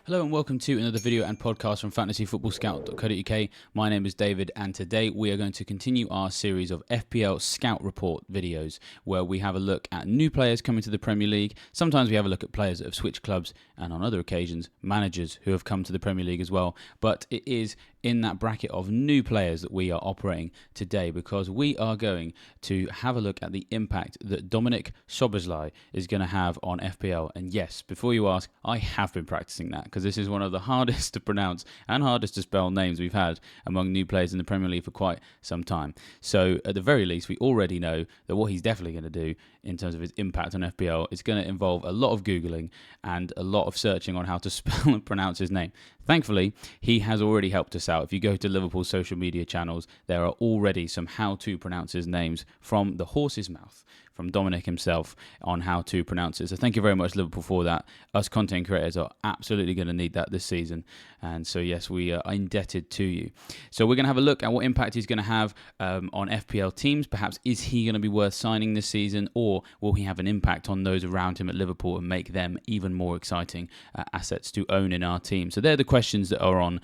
Hello and welcome to another video and podcast from fantasyfootballscout.co.uk. My name is David and today we are going to continue our series of FPL Scout Report videos where we have a look at new players coming to the Premier League. Sometimes we have a look at players that have switched clubs and on other occasions managers who have come to the Premier League as well. But it is in that bracket of new players that we are operating today because we are going to have a look at the impact that Dominik Szoboszlai is going to have on FPL. And yes, before you ask, I have been practicing that because this is one of the hardest to pronounce and hardest to spell names we've had among new players in the Premier League for quite some time. So at the very least, we already know that what he's definitely going to do in terms of his impact on FPL is going to involve a lot of Googling and a lot of searching on how to spell and pronounce his name. Thankfully, he has already helped us out. If you go to Liverpool's social media channels, there are already some how to pronounce his names from the horse's mouth, from Dominik himself, on how to pronounce it. So thank you very much, Liverpool, for that. Us content creators are absolutely going to need that this season. And so, yes, we are indebted to you. So we're going to have a look at what impact he's going to have on FPL teams. Perhaps is he going to be worth signing this season, or will he have an impact on those around him at Liverpool and make them even more exciting assets to own in our team? So they're the questions that are on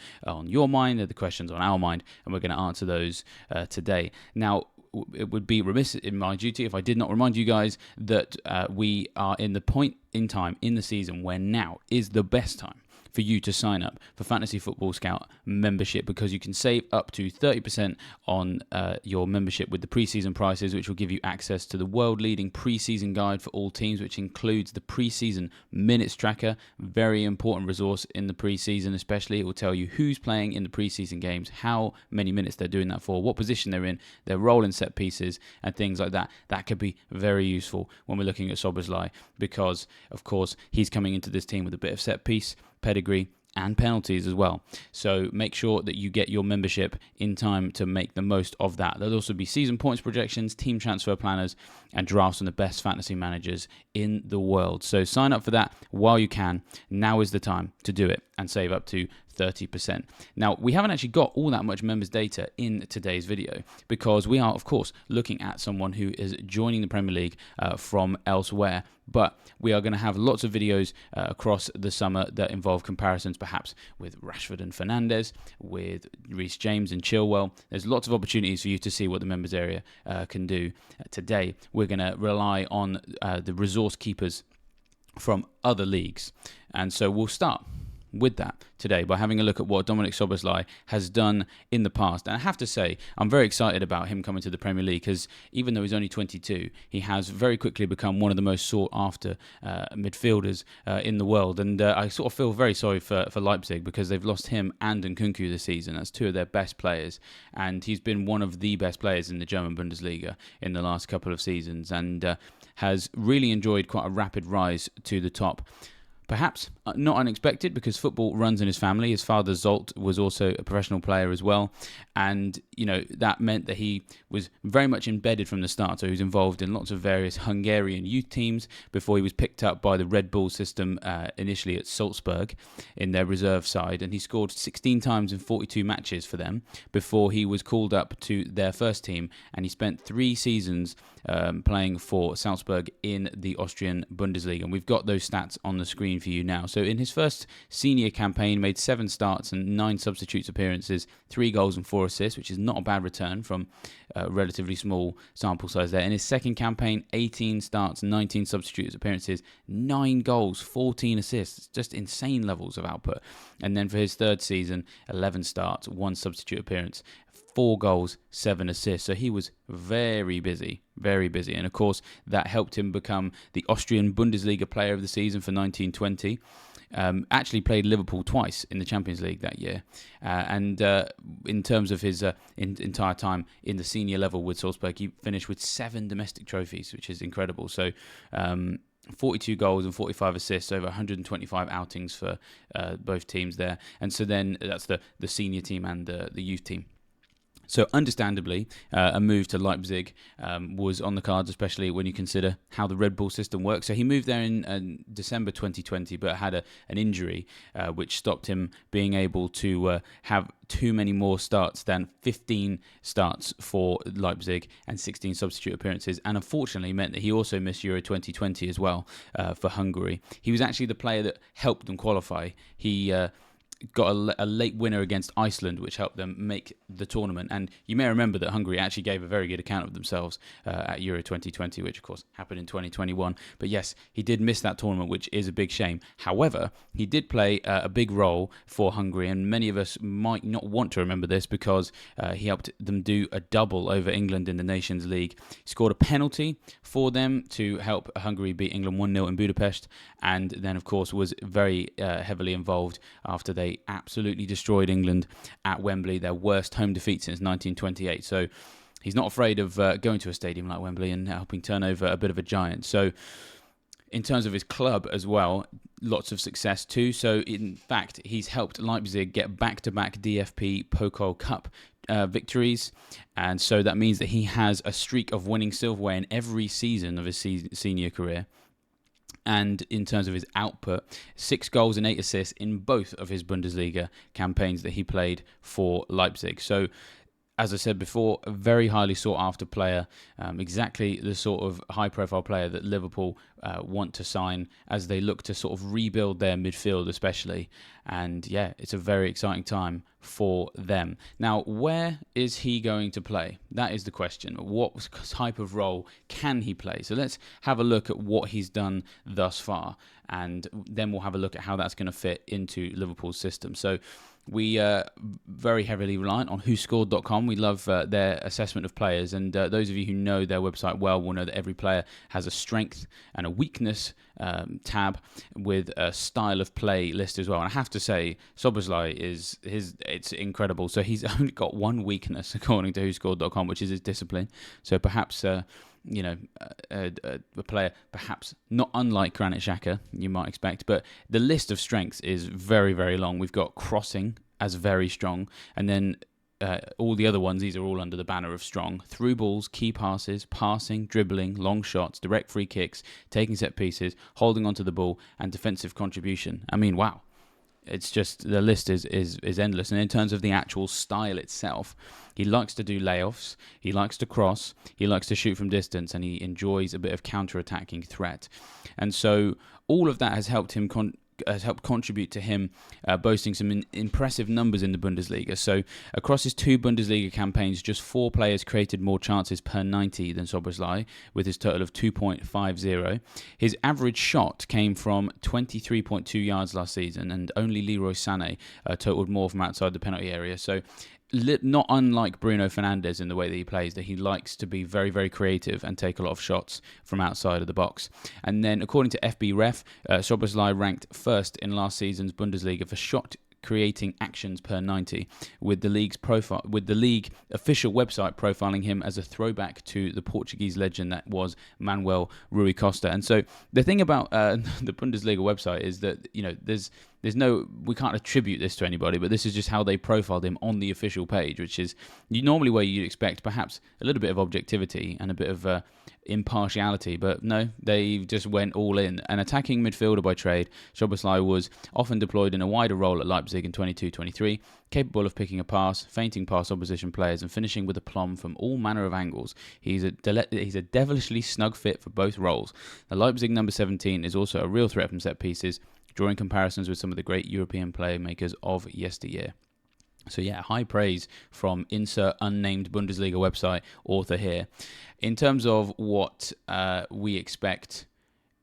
your mind. They're the questions on our mind, and we're going to answer those today. Now, it would be remiss in my duty if I did not remind you guys that we are in the point in time in the season where now is the best time for you to sign up for Fantasy Football Scout membership, because you can save up to 30% on your membership with the preseason prices, which will give you access to the world-leading preseason guide for all teams, which includes the preseason minutes tracker. Very important resource in the preseason, especially. It will tell you who's playing in the preseason games, how many minutes they're doing that for, what position they're in, their role in set pieces, and things like that. That could be very useful when we're looking at Szoboszlai, because, of course, he's coming into this team with a bit of set piece pedigree and penalties as well. So make sure that you get your membership in time to make the most of that. There'll also be season points projections, team transfer planners, and drafts on the best fantasy managers in the world. So sign up for that while you can. Now is the time to do it and save up to 30%. Now, we haven't actually got all that much members data in today's video because we are, of course, looking at someone who is joining the Premier League from elsewhere. But we are going to have lots of videos across the summer that involve comparisons, perhaps with Rashford and Fernandes, with Reece James and Chilwell. There's lots of opportunities for you to see what the members area can do. Today, we're going to rely on the resource keepers from other leagues. And so we'll start with that today by having a look at what Dominik Szoboszlai has done in the past. And I have to say, I'm very excited about him coming to the Premier League because even though he's only 22, he has very quickly become one of the most sought after midfielders in the world. And I sort of feel very sorry for Leipzig because they've lost him and Nkunku this season. That's two of their best players. And he's been one of the best players in the German Bundesliga in the last couple of seasons and has really enjoyed quite a rapid rise to the top. Perhaps not unexpected because football runs in his family. His father, Zolt, was also a professional player as well. And, you know, that meant that he was very much embedded from the start. So he was involved in lots of various Hungarian youth teams before he was picked up by the Red Bull system initially at Salzburg in their reserve side. And he scored 16 times in 42 matches for them before he was called up to their first team. And he spent 3 seasons playing for Salzburg in the Austrian Bundesliga. And we've got those stats on the screen for you now. So in his first senior campaign, made 7 starts and 9 substitutes appearances, 3 goals and 4 assists, which is not a bad return from a relatively small sample size there. In his second campaign, 18 starts, 19 substitutes appearances, 9 goals, 14 assists, just insane levels of output. And then for his third season, 11 starts, 1 substitute appearance, 4 goals, 7 assists. So he was very busy, very busy. And of course, that helped him become the Austrian Bundesliga player of the season for 1920. Actually played Liverpool twice in the Champions League that year. And in terms of his entire time in the senior level with Salzburg, he finished with 7 domestic trophies, which is incredible. So 42 goals and 45 assists over 125 outings for both teams there. And so then that's the senior team and the youth team. So understandably, a move to Leipzig was on the cards, especially when you consider how the Red Bull system works. So he moved there in December 2020, but had an injury which stopped him being able to have too many more starts than 15 starts for Leipzig and 16 substitute appearances, and unfortunately meant that he also missed Euro 2020 as well for Hungary. He was actually the player that helped them qualify. He got a late winner against Iceland, which helped them make the tournament. And you may remember that Hungary actually gave a very good account of themselves at Euro 2020, which of course happened in 2021. But yes, he did miss that tournament, which is a big shame. However, he did play a big role for Hungary, and many of us might not want to remember this because he helped them do a double over England in the Nations League. He scored a penalty for them to help Hungary beat England 1-0 in Budapest, and then of course was very heavily involved after they absolutely destroyed England at Wembley, their worst home defeat since 1928. So he's not afraid of going to a stadium like Wembley and helping turn over a bit of a giant. So in terms of his club as well, lots of success too. So in fact, he's helped Leipzig get back-to-back DFB Pokal Cup victories, and so that means that he has a streak of winning silverware in every season of his senior career. And in terms of his output, 6 goals and 8 assists in both of his Bundesliga campaigns that he played for Leipzig. So, as I said before, a very highly sought-after player, exactly the sort of high-profile player that Liverpool want to sign as they look to sort of rebuild their midfield especially. And yeah, it's a very exciting time for them. Now, where is he going to play? That is the question. What type of role can he play? So let's have a look at what he's done thus far, and then we'll have a look at how that's going to fit into Liverpool's system. So we are very heavily reliant on WhoScored.com. We love their assessment of players, and those of you who know their website well will know that every player has a strength and a weakness tab with a style of play list as well. And I have to say, Szoboszlai it's incredible. So he's only got one weakness according to WhoScored.com, which is his discipline. So perhaps a player perhaps not unlike Granit Xhaka, you might expect, but the list of strengths is very, very long. We've got crossing as very strong, and then all the other ones, these are all under the banner of strong. Through balls, key passes, passing, dribbling, long shots, direct free kicks, taking set pieces, holding onto the ball, and defensive contribution. I mean, wow. It's just, the list is endless. And in terms of the actual style itself, he likes to do layoffs, he likes to cross, he likes to shoot from distance, and he enjoys a bit of counter-attacking threat. And so all of that has helped him contribute to him boasting some impressive numbers in the Bundesliga. So across his 2 Bundesliga campaigns, just 4 players created more chances per 90 than Szoboszlai, with his total of 2.50. His average shot came from 23.2 yards last season, and only Leroy Sané totaled more from outside the penalty area. So not unlike Bruno Fernandes in the way that he plays, that he likes to be very, very creative and take a lot of shots from outside of the box. And then, according to FB Ref, Szoboszlai ranked first in last season's Bundesliga for shot creating actions per 90, with the league official website profiling him as a throwback to the Portuguese legend that was Manuel Rui Costa. And so the thing about the Bundesliga website is that, we can't attribute this to anybody, but this is just how they profiled him on the official page, which is normally where you'd expect perhaps a little bit of objectivity and a bit of impartiality, but no, they just went all in. An attacking midfielder by trade, Szoboszlai was often deployed in a wider role at Leipzig in 22-23, capable of picking a pass, feinting past opposition players, and finishing with aplomb from all manner of angles. He's a devilishly snug fit for both roles. The Leipzig number 17 is also a real threat from set pieces, drawing comparisons with some of the great European playmakers of yesteryear. So yeah, high praise from insert unnamed Bundesliga website author here. In terms of what we expect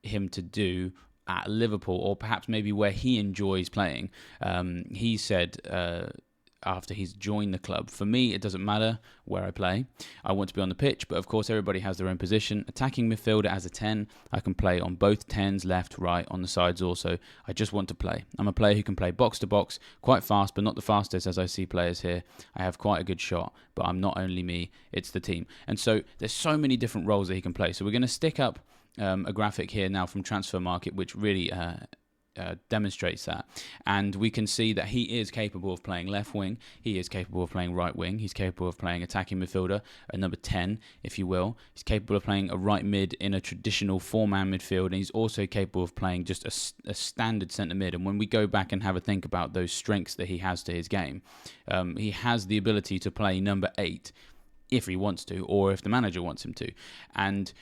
him to do at Liverpool, or perhaps maybe where he enjoys playing, he said after he's joined the club, "For me, it doesn't matter where I play. I want to be on the pitch, but of course everybody has their own position. Attacking midfielder as a 10, I can play on both 10s, left, right, on the sides also. I just want to play. I'm a player who can play box to box, quite fast, but not the fastest as I see players here. I have quite a good shot, but I'm not only me, it's the team." And so there's so many different roles that he can play. So we're going to stick up a graphic here now from Transfer Market, which really demonstrates that. And we can see that he is capable of playing left wing, he is capable of playing right wing, he's capable of playing attacking midfielder, a number 10, if you will. He's capable of playing a right mid in a traditional four-man midfield, and he's also capable of playing just a standard centre mid. And when we go back and have a think about those strengths that he has to his game, he has the ability to play number 8 if he wants to, or if the manager wants him to. And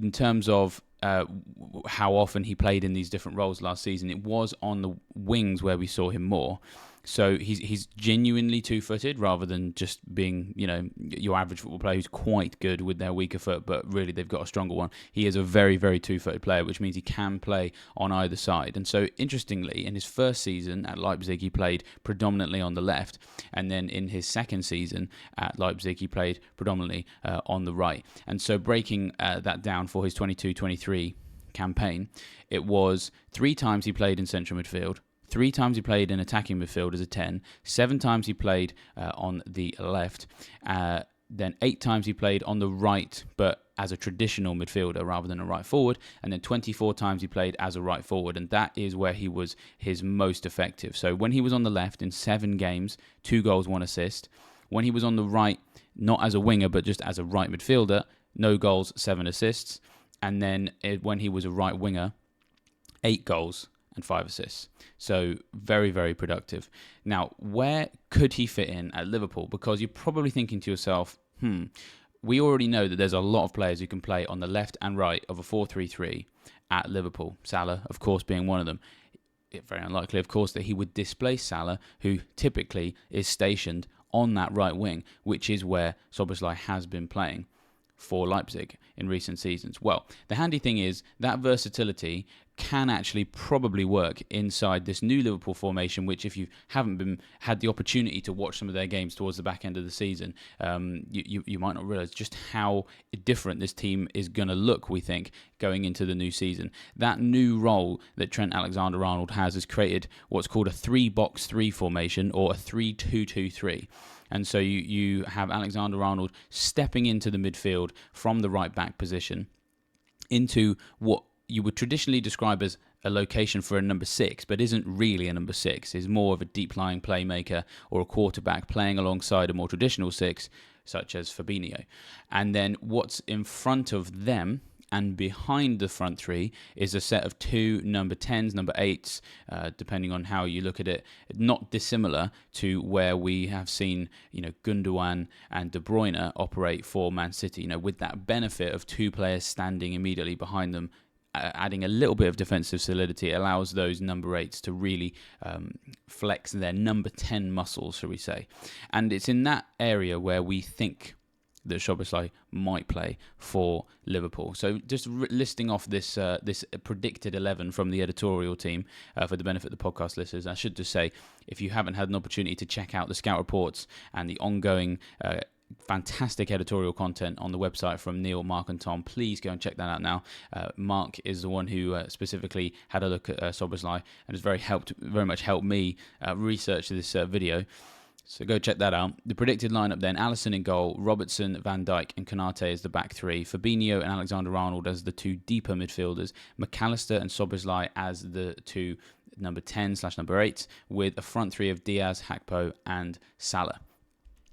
in terms of how often he played in these different roles last season, it was on the wings where we saw him more. So he's genuinely two-footed rather than just being, your average football player who's quite good with their weaker foot, but really they've got a stronger one. He is a very, very two-footed player, which means he can play on either side. And so, interestingly, in his first season at Leipzig, he played predominantly on the left. And then in his second season at Leipzig, he played predominantly on the right. And so breaking that down for his 22-23 campaign, it was 3 times he played in central midfield, 3 times he played in attacking midfield as a 10, 7 times he played on the left, then 8 times he played on the right, but as a traditional midfielder rather than a right forward, and then 24 times he played as a right forward, and that is where he was his most effective. So when he was on the left in 7 games, 2 goals, 1 assist. When he was on the right, not as a winger, but just as a right midfielder, no goals, 7 assists. And then when he was a right winger, 8 goals and 5 assists. So very, very productive. Now, where could he fit in at Liverpool? Because you're probably thinking to yourself, we already know that there's a lot of players who can play on the left and right of a 4-3-3 at Liverpool. Salah, of course, being one of them. It's very unlikely, of course, that he would displace Salah, who typically is stationed on that right wing, which is where Szoboszlai has been playing for Leipzig in recent seasons. Well, the handy thing is that versatility can actually probably work inside this new Liverpool formation, which if you haven't had the opportunity to watch some of their games towards the back end of the season, you might not realise just how different this team is going to look, we think, going into the new season. That new role that Trent Alexander-Arnold has created what's called a 3-box-3 formation, or a 3-2-2-3. And so you have Alexander-Arnold stepping into the midfield from the right-back position into what you would traditionally describe as a location for a number 6, but isn't really a number 6. Is more of a deep-lying playmaker or a quarterback playing alongside a more traditional 6, such as Fabinho. And then what's in front of them and behind the front 3 is a set of 2 number 10s, number 8s, depending on how you look at it. Not dissimilar to where we have seen, Gundogan and De Bruyne operate for Man City, with that benefit of 2 players standing immediately behind them, adding a little bit of defensive solidity. It allows those number 8s to really flex their number 10 muscles, shall we say. And it's in that area where we think that Szoboszlai might play for Liverpool. So just listing off this predicted 11 from the editorial team for the benefit of the podcast listeners. I should just say, if you haven't had an opportunity to check out the scout reports and the ongoing fantastic editorial content on the website from Neil, Mark and Tom, please go and check that out now. Mark is the one who specifically had a look at Szoboszlai and has very much helped me research this video. So go check that out. The predicted lineup then: Alisson in goal, Robertson, Van Dijk and Konate as the back 3, Fabinho and Alexander-Arnold as the 2 deeper midfielders, McAllister and Szoboszlai as the 2 number 10/number 8, with a front 3 of Diaz, Hakpo and Salah.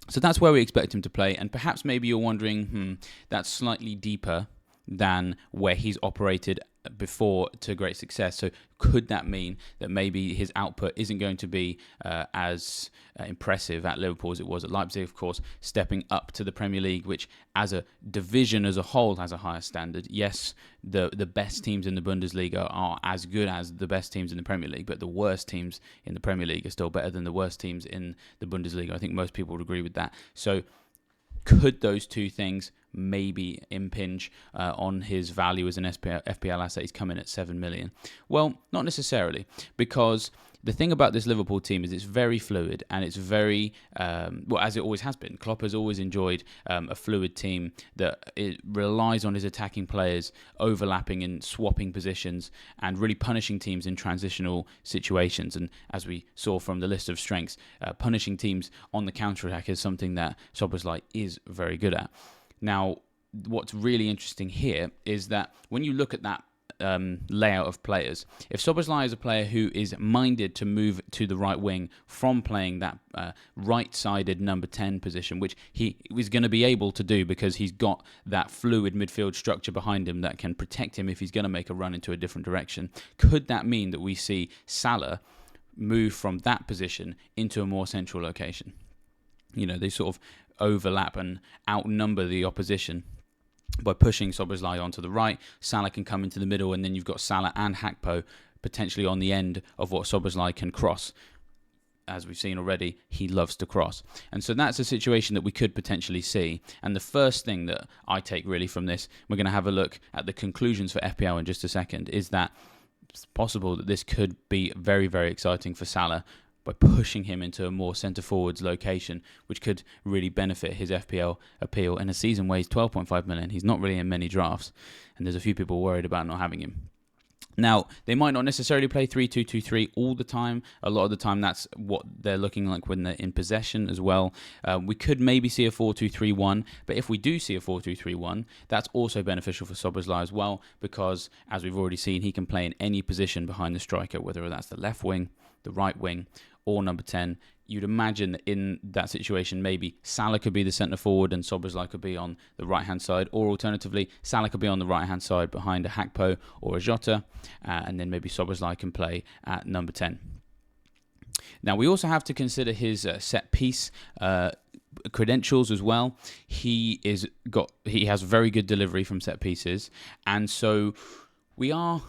So that's where we expect him to play, and perhaps maybe you're wondering, that's slightly deeper than where he's operated before to great success. So could that mean that maybe his output isn't going to be as impressive at Liverpool as it was at Leipzig? Of course, stepping up to the Premier League, which as a division as a whole has a higher standard. Yes, the best teams in the Bundesliga are as good as the best teams in the Premier League, but the worst teams in the Premier League are still better than the worst teams in the Bundesliga. I think most people would agree with that. So could those two things maybe impinge on his value as an FPL asset? He's coming at 7 million. Well, not necessarily, because the thing about this Liverpool team is it's very fluid, and it's very, as it always has been. Klopp has always enjoyed a fluid team that it relies on his attacking players overlapping and swapping positions and really punishing teams in transitional situations. And as we saw from the list of strengths, punishing teams on the counter-attack is something that Szoboszlai is very good at. Now, what's really interesting here is that when you look at that layout of players. If Szoboszlai is a player who is minded to move to the right wing from playing that right-sided number 10 position, which he is going to be able to do because he's got that fluid midfield structure behind him that can protect him if he's going to make a run into a different direction, could that mean that we see Salah move from that position into a more central location? They sort of overlap and outnumber the opposition. By pushing Szoboszlai onto the right, Salah can come into the middle, and then you've got Salah and Hakpo potentially on the end of what Szoboszlai can cross. As we've seen already, he loves to cross. And so that's a situation that we could potentially see. And the first thing that I take really from this, we're going to have a look at the conclusions for FPL in just a second, is that it's possible that this could be very, very exciting for Salah by pushing him into a more centre-forwards location, which could really benefit his FPL appeal. In a season where he's 12.5 million, he's not really in many drafts, and there's a few people worried about not having him. Now, they might not necessarily play 3-2-2-3 all the time. A lot of the time, that's what they're looking like when they're in possession as well. We could maybe see a 4-2-3-1, but if we do see a 4-2-3-1, that's also beneficial for Szoboszlai as well, because, as we've already seen, he can play in any position behind the striker, whether that's the left wing, the right wing, or number 10. You'd imagine that in that situation, maybe Salah could be the centre forward and Szoboszlai could be on the right-hand side, or alternatively, Salah could be on the right-hand side behind a Hakpo or a Jota, and then maybe Szoboszlai can play at number 10. Now, we also have to consider his set-piece credentials as well. He has very good delivery from set pieces, and so we are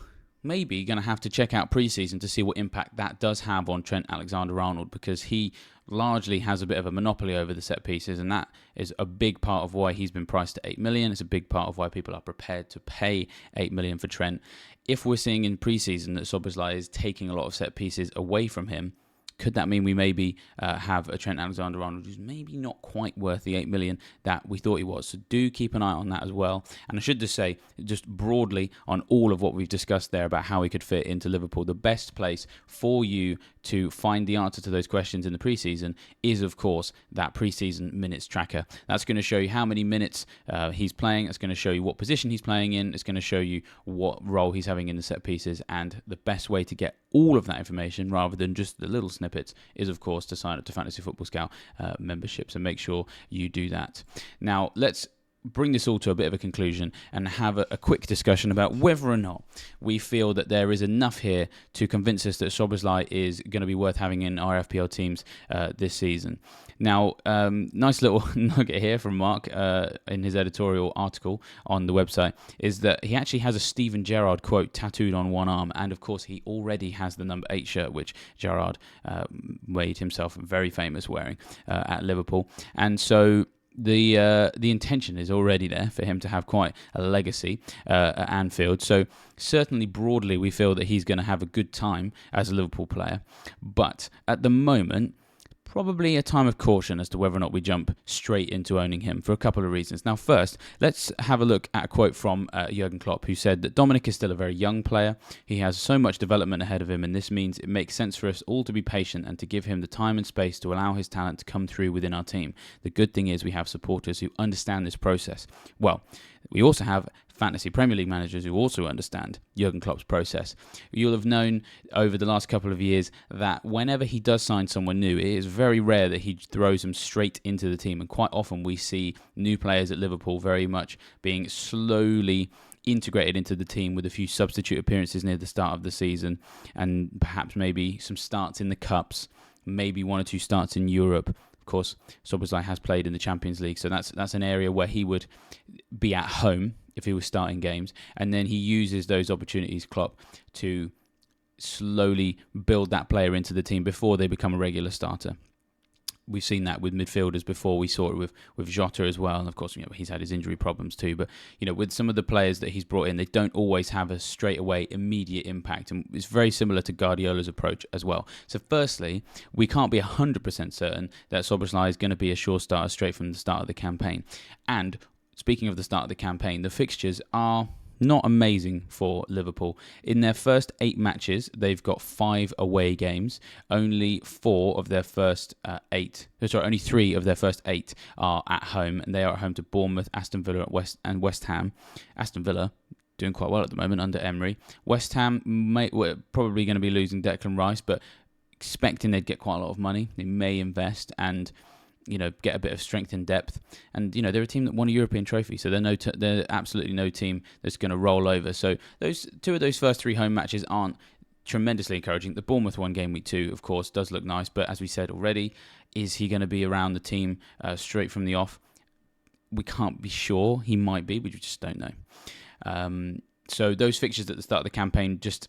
maybe going to have to check out pre-season to see what impact that does have on Trent Alexander-Arnold, because he largely has a bit of a monopoly over the set pieces, and that is a big part of why he's been priced at 8 million. It's a big part of why people are prepared to pay 8 million for Trent. If we're seeing in pre-season that Szoboszlai is taking a lot of set pieces away from him, could that mean we maybe have a Trent Alexander-Arnold who's maybe not quite worth the 8 million that we thought he was? So do keep an eye on that as well. And I should just say, just broadly on all of what we've discussed there about how he could fit into Liverpool, the best place for you to find the answer to those questions in the preseason is, of course, that preseason minutes tracker. That's going to show you how many minutes he's playing. It's going to show you what position he's playing in. It's going to show you what role he's having in the set pieces. And the best way to get all of that information, rather than just the little snippets, is, of course, to sign up to Fantasy Football Scout membership. So make sure you do that. Now, let's bring this all to a bit of a conclusion and have a quick discussion about whether or not we feel that there is enough here to convince us that Szoboszlai is going to be worth having in our FPL teams this season. Now, nice little nugget here from Mark in his editorial article on the website is that he actually has a Steven Gerrard quote tattooed on one arm, and of course he already has the number 8 shirt, which Gerrard made himself very famous wearing at Liverpool. And so the intention is already there for him to have quite a legacy at Anfield. So certainly broadly we feel that he's going to have a good time as a Liverpool player. But at the moment, probably a time of caution as to whether or not we jump straight into owning him for a couple of reasons. Now, first, let's have a look at a quote from Jurgen Klopp, who said that Dominik is still a very young player. He has so much development ahead of him, and this means it makes sense for us all to be patient and to give him the time and space to allow his talent to come through within our team. The good thing is we have supporters who understand this process. Well, we also have fantasy Premier League managers who also understand Jurgen Klopp's process. You'll have known over the last couple of years that whenever he does sign someone new, it is very rare that he throws them straight into the team, and quite often we see new players at Liverpool very much being slowly integrated into the team with a few substitute appearances near the start of the season, and perhaps maybe some starts in the Cups, maybe 1 or 2 starts in Europe. Of course, Szoboszlai has played in the Champions League, so that's an area where he would be at home if he was starting games, and then he uses those opportunities, Klopp, to slowly build that player into the team before they become a regular starter. We've seen that with midfielders before. We saw it with Jota as well, and of course, he's had his injury problems too. But with some of the players that he's brought in, they don't always have a straightaway immediate impact, and it's very similar to Guardiola's approach as well. So, firstly, we can't be 100% certain that Szoboszlai is going to be a sure starter straight from the start of the campaign. And speaking of the start of the campaign, the fixtures are not amazing for Liverpool. In their first 8 matches, they've got 5 away games. Only 3 of their first 8 are at home, and they are at home to Bournemouth, Aston Villa, and West Ham. Aston Villa doing quite well at the moment under Emery. West Ham, we're probably going to be losing Declan Rice, but expecting they'd get quite a lot of money. They may invest and get a bit of strength in depth. And, they're a team that won a European trophy, so they're absolutely no team that's going to roll over. So those two of those first 3 home matches aren't tremendously encouraging. The Bournemouth one game week 2, of course, does look nice, but as we said already, is he going to be around the team straight from the off? We can't be sure. He might be, we just don't know. So those fixtures at the start of the campaign, just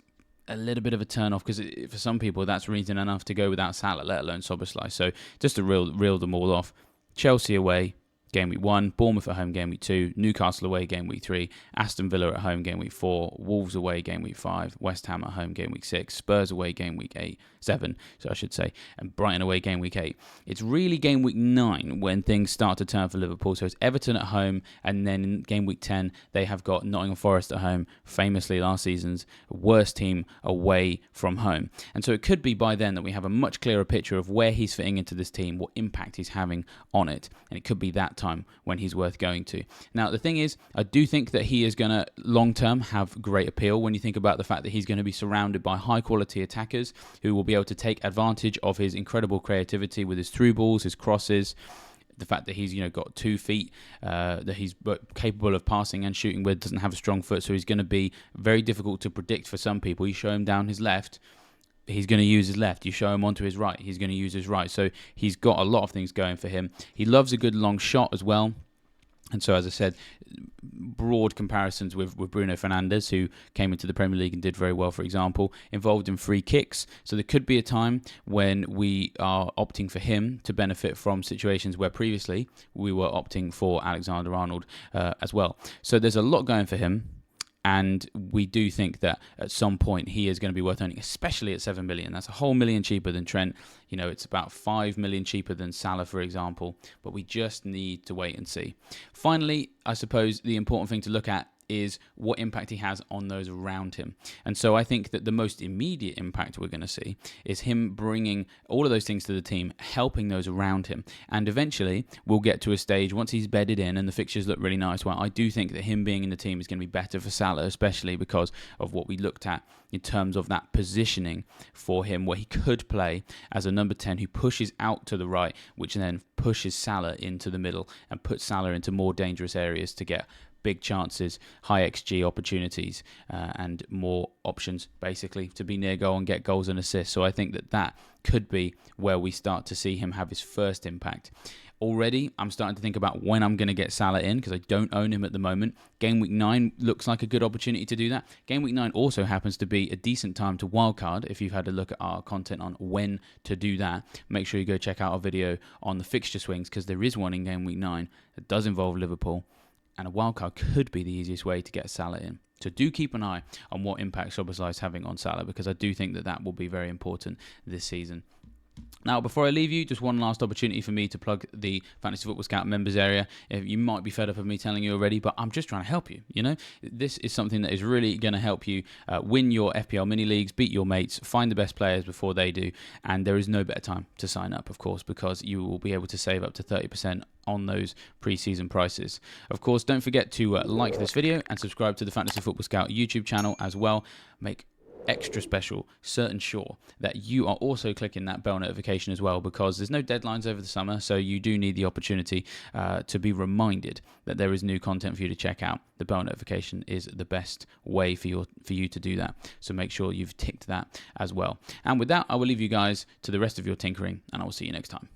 a little bit of a turn off, because for some people that's reason enough to go without Salah, let alone Szoboszlai. So just to reel them all off. Chelsea away, game week 1, Bournemouth at home, game week 2, Newcastle away, game week 3, Aston Villa at home, game week 4, Wolves away, game week 5, West Ham at home, game week 6, Spurs away, game week 7, and Brighton away, game week 8. It's really game week 9 when things start to turn for Liverpool. So it's Everton at home, and then in game week 10, they have got Nottingham Forest at home, famously last season's worst team away from home. And so it could be by then that we have a much clearer picture of where he's fitting into this team, what impact he's having on it, and it could be that time when he's worth going to. Now, the thing is, I do think that he is going to, long-term, have great appeal when you think about the fact that he's going to be surrounded by high-quality attackers who will be able to take advantage of his incredible creativity with his through balls, his crosses, the fact that he's got 2 feet, that he's capable of passing and shooting with, doesn't have a strong foot, so he's going to be very difficult to predict for some people. You show him down his left, he's going to use his left. You show him onto his right, he's going to use his right. So he's got a lot of things going for him. He loves a good long shot as well. And so, as I said, broad comparisons with Bruno Fernandes, who came into the Premier League and did very well, for example, involved in free kicks. So there could be a time when we are opting for him to benefit from situations where previously we were opting for Alexander-Arnold as well. So there's a lot going for him. And we do think that at some point he is going to be worth owning, especially at 7 million. That's a whole million cheaper than Trent. It's about 5 million cheaper than Salah, for example. But we just need to wait and see. Finally, I suppose the important thing to look at is what impact he has on those around him. And so I think that the most immediate impact we're going to see is him bringing all of those things to the team, helping those around him. And eventually we'll get to a stage, once he's bedded in and the fixtures look really nice, where I do think that him being in the team is going to be better for Salah, especially because of what we looked at in terms of that positioning for him, where he could play as a number 10 who pushes out to the right, which then pushes Salah into the middle and puts Salah into more dangerous areas to get big chances, high XG opportunities, and more options, basically, to be near goal and get goals and assists. So I think that could be where we start to see him have his first impact. Already, I'm starting to think about when I'm going to get Salah in, because I don't own him at the moment. Game week 9 looks like a good opportunity to do that. Game week 9 also happens to be a decent time to wildcard. If you've had a look at our content on when to do that, make sure you go check out our video on the fixture swings, because there is one in game week 9 that does involve Liverpool. And a wildcard could be the easiest way to get Salah in. So do keep an eye on what impact Szoboszlai is having on Salah, because I do think that will be very important this season. Now, before I leave you, just one last opportunity for me to plug the Fantasy Football Scout members area. You might be fed up of me telling you already, but I'm just trying to help you. This is something that is really going to help you win your FPL mini leagues, beat your mates, find the best players before they do. And there is no better time to sign up, of course, because you will be able to save up to 30% on those pre-season prices. Of course, don't forget to like this video and subscribe to the Fantasy Football Scout YouTube channel as well. Make extra special certain sure that you are also clicking that bell notification as well, because there's no deadlines over the summer, so you do need the opportunity to be reminded that there is new content for you to check out. The bell notification is the best way for you to do that, so make sure you've ticked that as well. And with that, I will leave you guys to the rest of your tinkering, and I will see you next time.